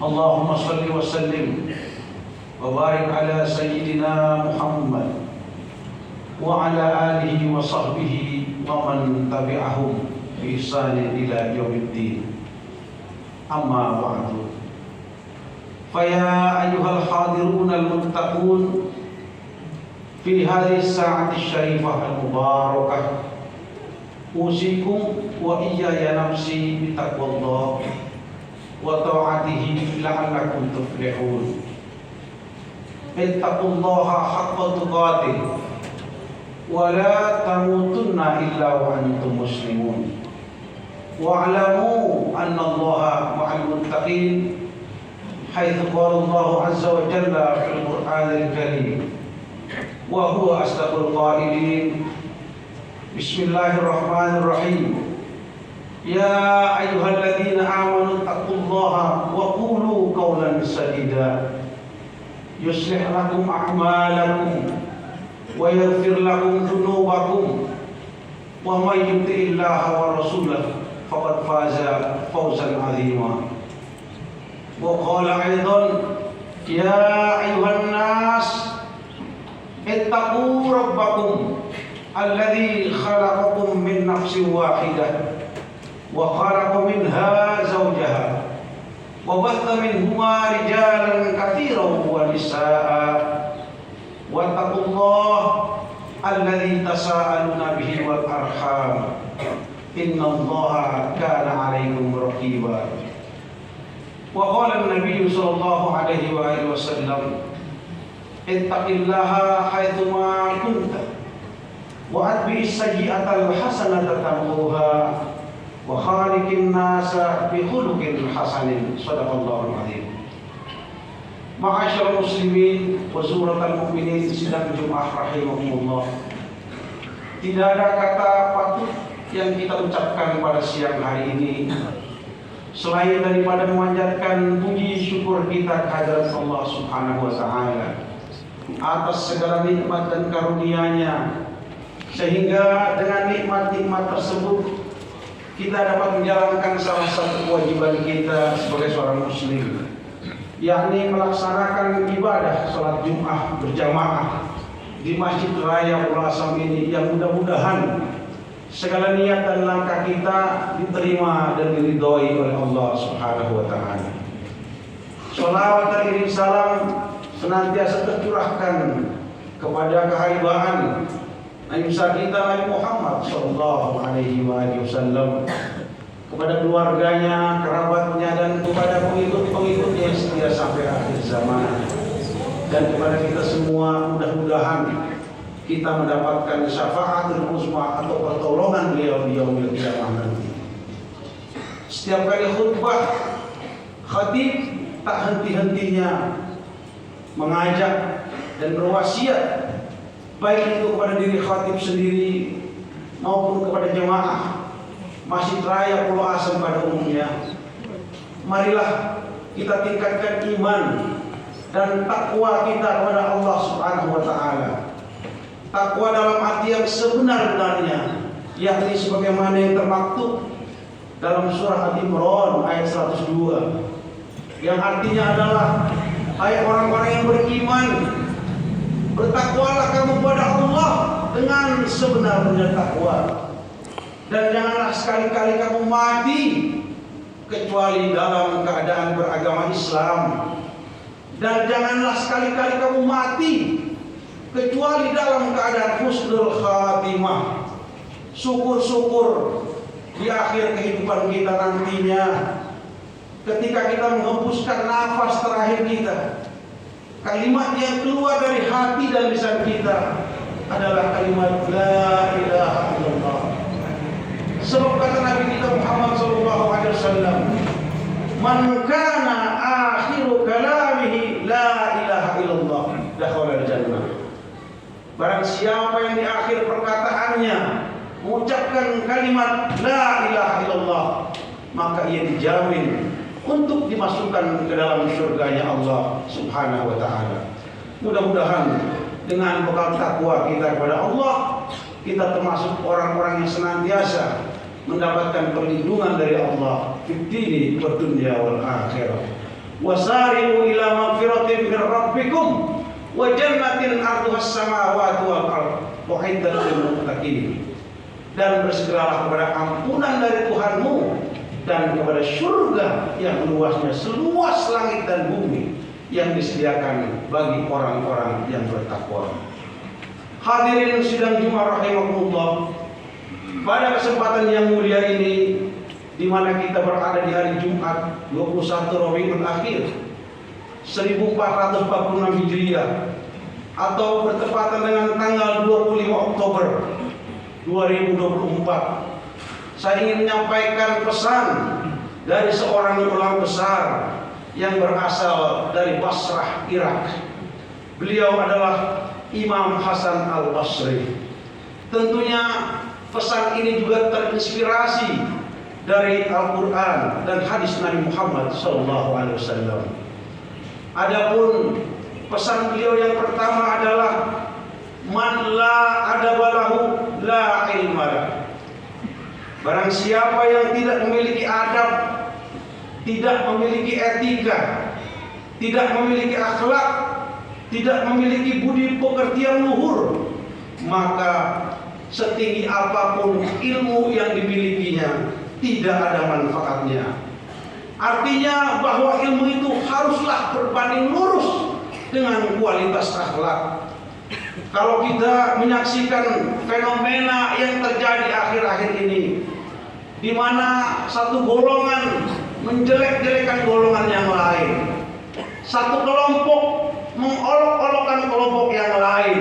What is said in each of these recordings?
Allahumma salli wa sallim wa barik ala sayyidina Muhammad wa ala alihi wa sahbihi wa man tabi'ahum bi ihsanin ila yaumiddin. Amma ba'du. Faya ayyuhal hadirun al-muttaqun fi hadhihi as-sa'ati asy-syarifah al-mubarakah, usikum wa iyaya nafsi bi taqwallah wa ta'atihi la'allakum tuflihun. Ittaqullaha haqqa tuqatih wa la tamutunna illa wa antum muslimun. Wa'lamu anna Allaha ma'al muttaqin haitsu qala Allah azza wa jalla fil Qur'anil Karim wa huwa asdaqul qailin. Bismillahirrahmanirrahim. Ya ayyuhalladzina amanu taqullaha wa qulu qawlan sadida yuslih lakum a'malakum wa yaghfir lakum dhunubakum wa may yuti'illaha wa rasulahu faqad faza fawzan 'azima. Wa qala aidan ya ayyuhan nas ittaqu rabbakum alladzi khalaqakum min nafsin wahidah wa khalaqa minha zawjaha wa batha minhuma rijalan katsiran wa nisaa'a wattaqullaha alladzi tasaaluna bihi wal arham innallaha kana 'alaikum raqiba. Wa qala an-nabiy sallallahu alaihi wa alihi wasallam ittaqillaha haitsu ma kunta wa atbi as-sayyi'ata al-hasanata tamhuha wa khaliqin nasa bi khuluqin hasanin. Shadaqallahul azim. Ma'asyiral muslimin wa zumratal mu'minin sidang Jumat rahimakumullah. Tidak ada kata patut yang kita ucapkan pada siang hari ini selain daripada memanjatkan puji syukur kita kehadirat Allah Subhanahu wa taala atas segala nikmat dan karunia-Nya, sehingga dengan nikmat-nikmat tersebut kita dapat menjalankan salah satu kewajiban kita sebagai seorang muslim, yakni melaksanakan ibadah salat Jumat berjamaah di Masjid Raya Pulau Asam ini, yang mudah-mudahan segala niat dan langkah kita diterima dan diridhoi oleh Allah Subhanahu wa taala. Shalawat dan iring salam senantiasa tercurahkan kepada kehaibaan Nabi besar kita Nabi Muhammad sallallahu alaihi wasallam, kepada keluarganya, kerabatnya, dan kepada pengikut-pengikutnya yang setia sampai akhir zaman, dan kepada kita semua. Mudah-mudahan kita mendapatkan syafaatul uzma atau pertolongan beliau di yaumil qiyamah nanti. Setiap kali khutbah, khatib tak henti-hentinya mengajak dan berwasiat, baik itu kepada diri khatib sendiri maupun kepada jemaah Masjid Raya Pulau Asam pada umumnya. Marilah kita tingkatkan iman dan takwa kita kepada Allah Subhanahu wa taala. Takwa dalam arti yang sebenar-benarnya, yakni sebagaimana yang termaktub dalam surah Al-Imran ayat 102, yang artinya adalah, hai orang-orang yang beriman, bertakwalah kamu kepada Allah dengan sebenar-benar takwa, dan janganlah sekali-kali kamu mati kecuali dalam keadaan beragama Islam, dan janganlah sekali-kali kamu mati kecuali dalam keadaan husnul khatimah. Syukur-syukur di akhir kehidupan kita nantinya, ketika kita menghembuskan nafas terakhir kita, kalimat yang keluar dari hati dan lisan kita adalah kalimat la ilaha illallah. Sebab kata Nabi kita Muhammad sallallahu alaihi wasallam, man kana akhiru kalamihi la ilaha illallah dakhala al-jannah. Barang siapa yang di akhir perkataannya mengucapkan kalimat la ilaha illallah, maka ia dijamin untuk dimasukkan ke dalam surganya Allah Subhanahu wa taala. Mudah-mudahan dengan bekal takwa kita kepada Allah, kita termasuk orang-orang yang senantiasa mendapatkan perlindungan dari Allah fid dini wad dunya wal akhirah. Wasari'u ila magfiratin min rabbikum wa jannatin 'arduhas samawati wal ardh u'iddat lil muttaqin. Dan bersegeralah kepada ampunan dari Tuhanmu dan kepada surga yang luasnya seluas langit dan bumi yang disediakan bagi orang-orang yang bertakwa. Hadirin sidang Jumat rahimakumullah, pada kesempatan yang mulia ini, di mana kita berada di hari Jumat 21 Rabiul Akhir 1446 Hijriah atau bertepatan dengan tanggal 25 Oktober 2024, saya ingin menyampaikan pesan dari seorang ulama besar yang berasal dari Basrah, Irak. Beliau adalah Imam Hasan Al-Basri. Tentunya pesan ini juga terinspirasi dari Al-Quran dan hadis Nabi Muhammad SAW. Adapun pesan beliau yang pertama adalah man la adaba lahu la ilma lah. Barang siapa yang tidak memiliki adab, tidak memiliki etika, tidak memiliki akhlak, tidak memiliki budi pekerti yang luhur, maka setinggi apapun ilmu yang dimilikinya tidak ada manfaatnya. Artinya bahwa ilmu itu haruslah berbanding lurus dengan kualitas akhlak. Kalau kita menyaksikan fenomena yang terjadi akhir-akhir ini, di mana satu golongan menjelek-jelekan golongan yang lain, satu kelompok mengolok-olokkan kelompok yang lain,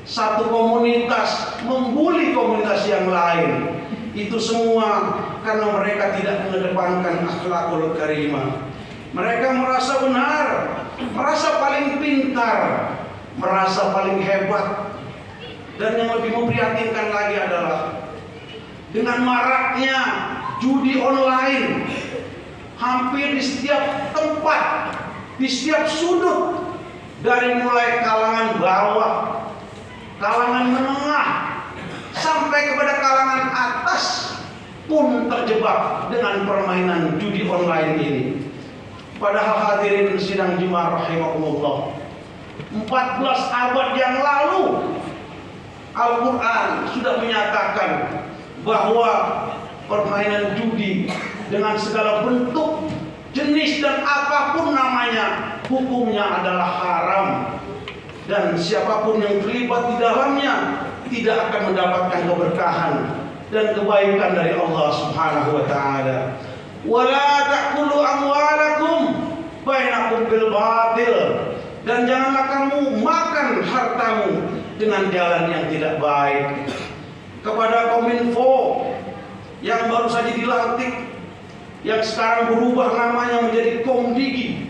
satu komunitas membuli komunitas yang lain, itu semua karena mereka tidak mengedepankan akhlakul karimah. Mereka merasa benar, merasa paling pintar, merasa paling hebat. Dan yang lebih memprihatinkan lagi adalah dengan maraknya judi online hampir di setiap tempat, di setiap sudut, dari mulai kalangan bawah, kalangan menengah, sampai kepada kalangan atas pun terjebak dengan permainan judi online ini. Padahal hadirin sidang Jumat rahimakumullah, 14 abad yang lalu Al-Quran sudah menyatakan bahwa permainan judi dengan segala bentuk, jenis dan apapun namanya, hukumnya adalah haram, dan siapapun yang terlibat di dalamnya tidak akan mendapatkan keberkahan dan kebaikan dari Allah Subhanahu wa taala. Wala ta'kulu amwalakum bainakum bil batil, dan janganlah kamu makan hartamu dengan jalan yang tidak baik. Kepada Kominfo yang baru saja dilantik, yang sekarang berubah namanya menjadi Komdigi,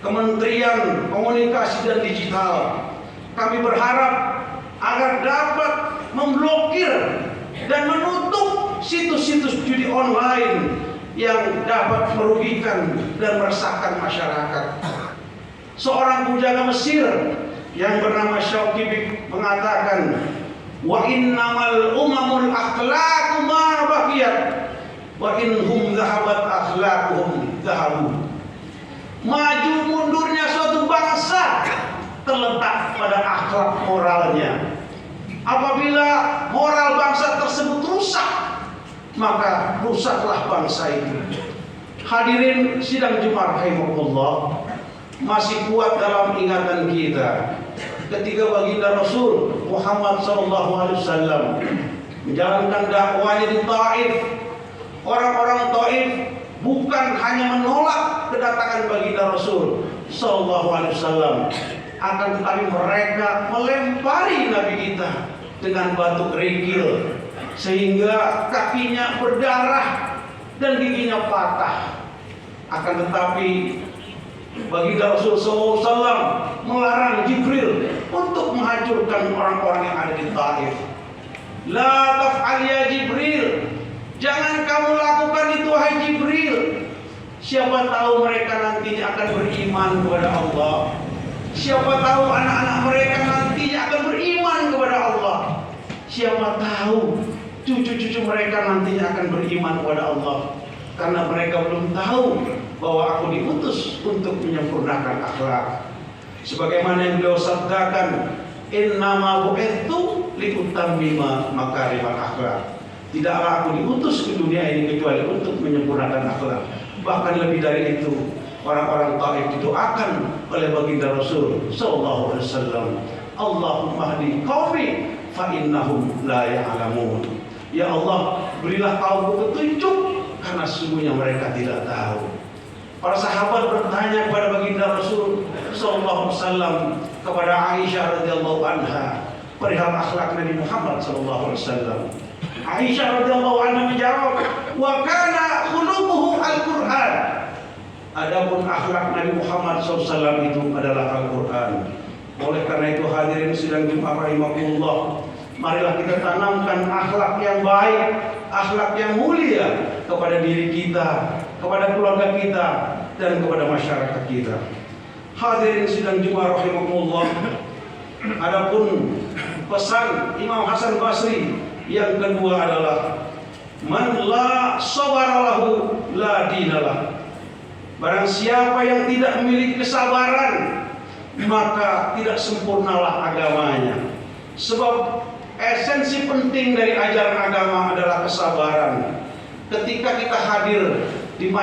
Kementerian Komunikasi dan Digital, kami berharap agar dapat memblokir dan menutup situs-situs judi online yang dapat merugikan dan meresahkan masyarakat. Seorang penjaga Mesir yang bernama Syauqi mengatakan, wa innamal umamul akhlaqu ma baqiyat wa inhum zahabat akhlaquhum zahabu. Maju mundurnya suatu bangsa terletak pada akhlak moralnya. Apabila moral bangsa tersebut rusak, maka rusaklah bangsa itu. Hadirin sidang Jumat rahimakumullah, masih kuat dalam ingatan kita ketika baginda Rasul Muhammad SAW menjalankan dakwahnya di Taif. Orang-orang Taif bukan hanya menolak kedatangan baginda Rasul SAW, akan tetapi mereka melempari Nabi kita dengan batu kerikil sehingga kakinya berdarah dan giginya patah. Akan tetapi baginda Rasul SAW melarang Jibril untuk menghancurkan orang-orang yang ada di Taif. La taf'al ya Jibril, jangan kamu lakukan itu hai Jibril. Siapa tahu mereka nantinya akan beriman kepada Allah. Siapa tahu anak-anak mereka nantinya akan beriman kepada Allah. Siapa tahu cucu-cucu mereka nantinya akan beriman kepada Allah. Karena mereka belum tahu bahwa aku diutus untuk menyempurnakan akhlak. Sebagaimana yang beliau sabdakan, innama bu'itsu liutammima makarimal akhlak. Tidaklah aku diutus ke dunia ini kecuali untuk menyempurnakan akhlak. Bahkan lebih dari itu, orang-orang Taif didoakan oleh baginda Rasul sallallahu alaihi wasallam, Allahumma hdi qaumi fa innahum la ya'lamun. Ya Allah, berilah kaumku petunjuk karena sesungguhnya mereka tidak tahu. Para sahabat bertanya kepada baginda Rasul sallallahu alaihi wasallam, kepada Aisyah radhiyallahu anha perihal akhlak Nabi Muhammad sallallahu alaihi wasallam. Aisyah radhiyallahu anha menjawab, "Wa kana khuluquhu al-Qur'an." Adapun akhlak Nabi Muhammad SAW itu adalah Al-Quran. Oleh karena itu hadirin sidang Jumat rahimakumullah, marilah kita tanamkan akhlak yang baik, akhlak yang mulia kepada diri kita, kepada keluarga kita, dan kepada masyarakat kita. Hadirin sidang Jumat rahimakumullah, adapun pesan Imam Hasan Basri yang kedua adalah man la sabara lahu la dinalah. Barang siapa yang tidak memiliki kesabaran, maka tidak sempurnalah agamanya. Sebab esensi penting dari ajaran agama adalah kesabaran. Ketika kita hadir di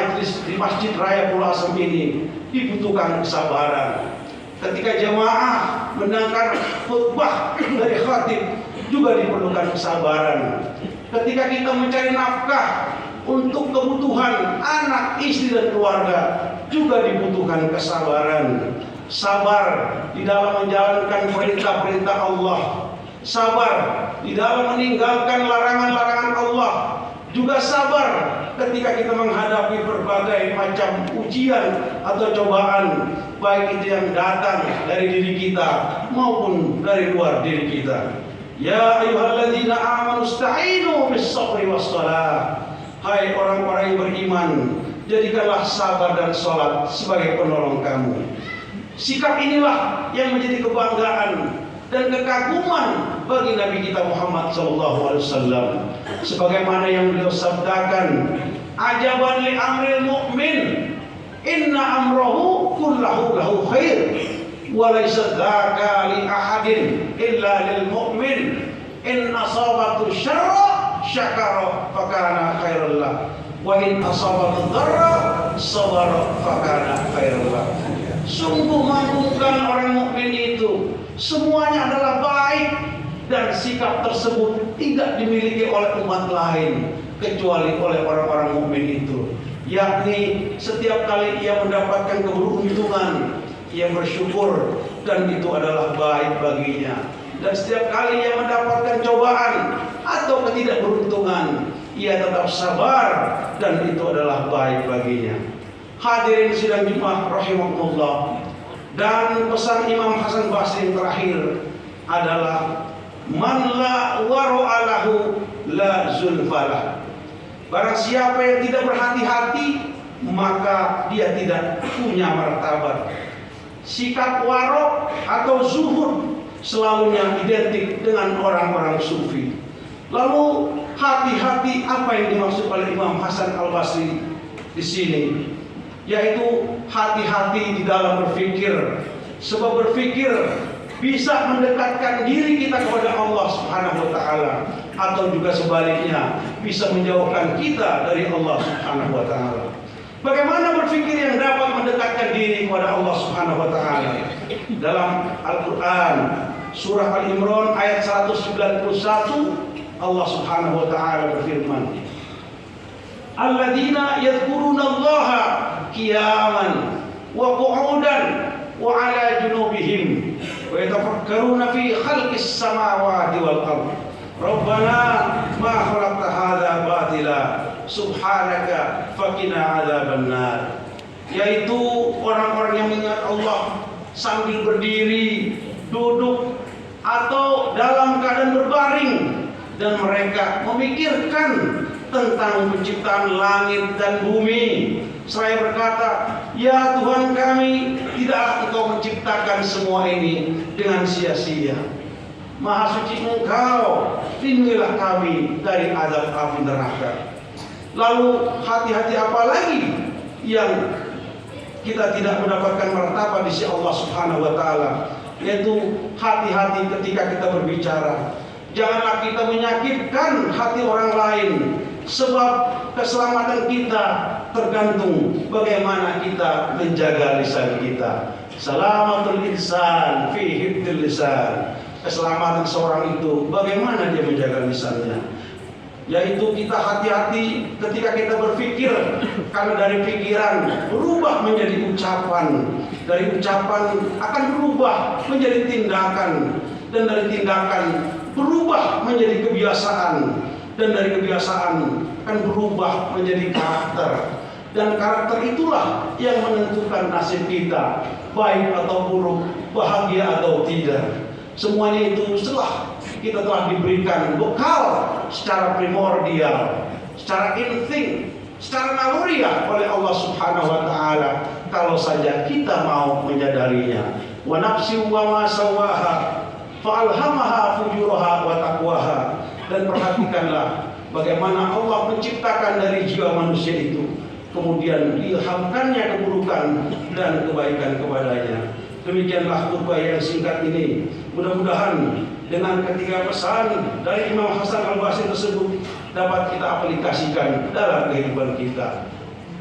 Masjid Raya Pulau Asam ini, dibutuhkan kesabaran. Ketika jemaah mendengar khutbah dari khatib, juga diperlukan kesabaran. Ketika kita mencari nafkah untuk kebutuhan anak, istri, dan keluarga, juga dibutuhkan kesabaran. Sabar di dalam menjalankan perintah-perintah Allah, sabar di dalam meninggalkan larangan-larangan Allah, juga sabar ketika kita menghadapi berbagai macam ujian atau cobaan, baik itu yang datang dari diri kita maupun dari luar diri kita. Ya ayyuhalladzina amanu ista'inu bis-sabri was-shalah. Hai orang-orang yang beriman, jadikanlah sabar dan sholat sebagai penolong kamu. Sikap inilah yang menjadi kebanggaan dan kekaguman bagi Nabi kita Muhammad SAW. Sebagaimana yang beliau sabdakan, ajaban li amril mu'min, inna amrohu kullahu lahu khair, wa laysa dzaka li ahadin illa lil mu'min, in asabatu syarra syakara fakana khairul lah, wa in asabatu dharra sabara fakana khairul lah. Sungguh mengagumkan orang mukmin itu, semuanya adalah baik, dan sikap tersebut tidak dimiliki oleh umat lain kecuali oleh orang-orang mukmin itu. Yakni setiap kali ia mendapatkan keberuntungan, ia bersyukur dan itu adalah baik baginya. Dan setiap kali ia mendapatkan cobaan atau ketidakberuntungan, ia tetap sabar dan itu adalah baik baginya. Hadirin sidang Jumat rahimakumullah, dan pesan Imam Hasan Basri yang terakhir adalah man la waru'alahu la zulfalah. Barang siapa yang tidak berhati-hati, maka dia tidak punya martabat. Sikap warok atau zuhud selalunya identik dengan orang-orang sufi. Lalu hati-hati apa yang dimaksud oleh Imam Hasan Al-Basri di sini? Yaitu hati-hati di dalam berpikir. Sebab berpikir bisa mendekatkan diri kita kepada Allah Subhanahu wa taala, atau juga sebaliknya bisa menjauhkan kita dari Allah Subhanahu wa taala. Bagaimana berpikir yang dapat mendekatkan diri kepada Allah Subhanahu wa taala? Dalam Al-Qur'an surah Al-Imran ayat 191, Allah Subhanahu wa taala berfirman, alladzina yadhkurunallaha qiyaman wa qu'udan wa 'ala junubihim wa yatafakkaruna fi khalqis samawati wal ardh rabbana ma khalaqta hadza batila subhanaka faqina 'adzabannar. Yaitu orang-orang yang mengingat Allah sambil berdiri, duduk, atau dalam keadaan berbaring, dan mereka memikirkan tentang penciptaan langit dan bumi. Seraya berkata, ya Tuhan kami, tidaklah Engkau menciptakan semua ini dengan sia-sia. Maha suci Engkau, lindungilah kami dari azab api neraka. Lalu hati-hati apa lagi yang kita tidak mendapatkan martabat di sisi Allah Subhanahu wa taala, yaitu hati-hati ketika kita berbicara. Janganlah kita menyakitkan hati orang lain, sebab keselamatan kita tergantung bagaimana kita menjaga lisan kita. Salamatul insan fi hifdzil lisan. Keselamatan seorang itu bagaimana dia menjaga lisannya, yaitu kita hati-hati ketika kita berpikir, karena dari pikiran berubah menjadi ucapan, dari ucapan akan berubah menjadi tindakan, dan dari tindakan berubah menjadi kebiasaan, dan dari kebiasaan akan berubah menjadi karakter, dan karakter itulah yang menentukan nasib kita, baik atau buruk, bahagia atau tidak. Semuanya itu setelah kita telah diberikan bekal secara primordial, secara insting, secara naluriah oleh Allah Subhanahu wa taala, kalau saja kita mau menyadarinya. Wa nafsi wa ma sawaha fa'alhamaha fujuraha wa taqwaha. Dan perhatikanlah bagaimana Allah menciptakan dari jiwa manusia itu, kemudian diilhamkannya keburukan dan kebaikan kepadanya. Demikianlah khutbah yang singkat ini. Mudah-mudahan dengan ketiga pesan dari Imam Hasan Al-Basri tersebut dapat kita aplikasikan dalam kehidupan kita.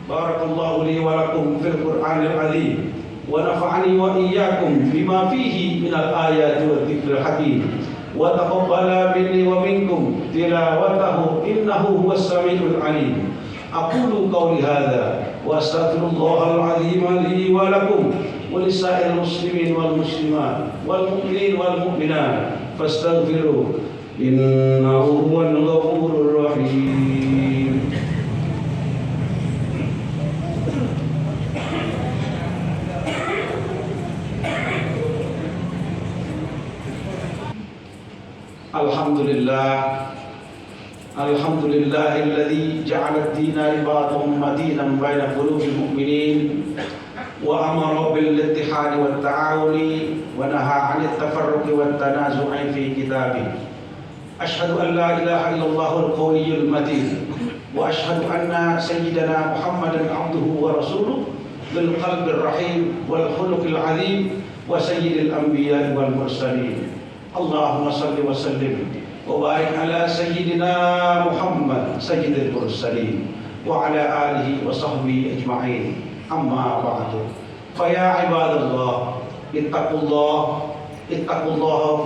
Barakallahu li wa lakum fil Qur'anil azim wa nafa'ani wa iyyakum bima fihi minal ayati wa dzikril hakim wa taqabbala minni wa minkum tilawatahu innahu huwas samiul alim. Aqulu qawli hadza wa astaghfirullahal azim li wa lakum ولسائر المسلمين والمسلمات والمؤمنين والمؤمنات فاستغفروه إنه هو الغفور الرحيم. الحمد لله الذي جعل الدين رباطا متينا بين قلوب المؤمنين وأمر بالاتحاد والتعاون ونهى عن التفرق والتنازع في كتابه. أشهد أن لا إله إلا الله القوي المتين، وأشهد أن سيدنا محمدا عبده ورسوله بالقلب الرحيم والخلق العظيم وسيد الأنبياء والمرسلين. اللهم صل وسلم وبارك على سيدنا محمد سيد المرسلين وعلى آله وصحبه أجمعين. Amma ba'du. Faya ibadallah, ittaqullaha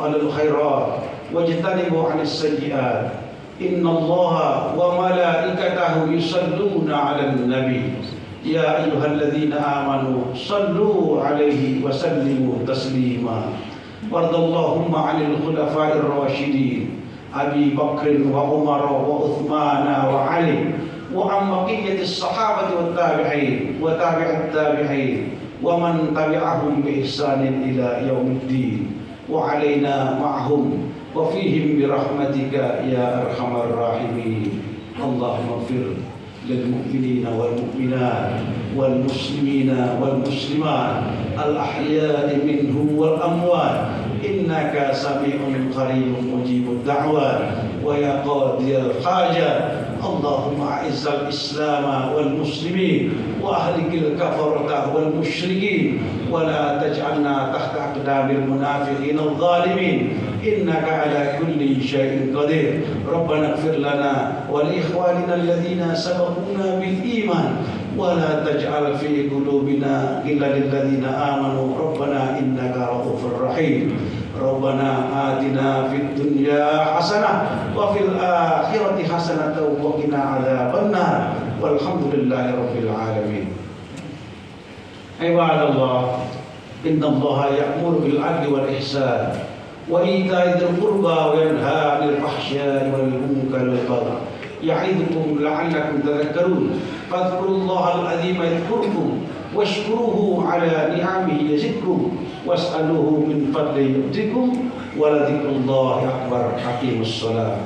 alal khairat wajtanibu 'anis sayyi'at. Innallaha wa malaikatahu yusalluna 'alan nabi. Ya ayyuhalladzina amanu sallu 'alaihi wa sallimu taslima. Wardallahumma 'anil khulafa'ir rasyidin Abi Bakr wa Umar wa Uthman wa Ali وعن بقية الصحابة والتابعين وتابع التابعين ومن تبعهم بإحسان إلى يوم الدين وعلينا معهم وفيهم برحمتك يا أرحم الراحمين. اللهم اغفر للمؤمنين والمؤمنات والمسلمين والمسلمات الأحياء منهم والأموات إنك سميع قريب مجيب الدعوات ويا قاضي الحاجات. اللهم أعز الإسلام والمسلمين وأهلك الكفرة والمشركين ولا تجعلنا تحت أقدام المنافقين الظالمين إنك على كل شيء قدير. ربنا اغفر لنا ولإخواننا الذين سبقونا بالإيمان ولا تجعل في قلوبنا غلا للذين آمنوا ربنا إنك رؤوف رحيم. ربنا آتنا في الدنيا حسنة وفي الآخرة حسنة وقنا عذاب النار والحمد لله رب العالمين. عباد الله، إن الله يأمر بالعدل والإحسان وإيتاء ذي القربى وينهى عن الفحشاء والمنكر والبغي يعظكم لعلكم تذكرون. فاذكروا الله العظيم يذكركم واشكروه على نعمه يزدكم واسألوه من فضله يؤتكم ولذكر الله أكبر. أقيموا الصلاة.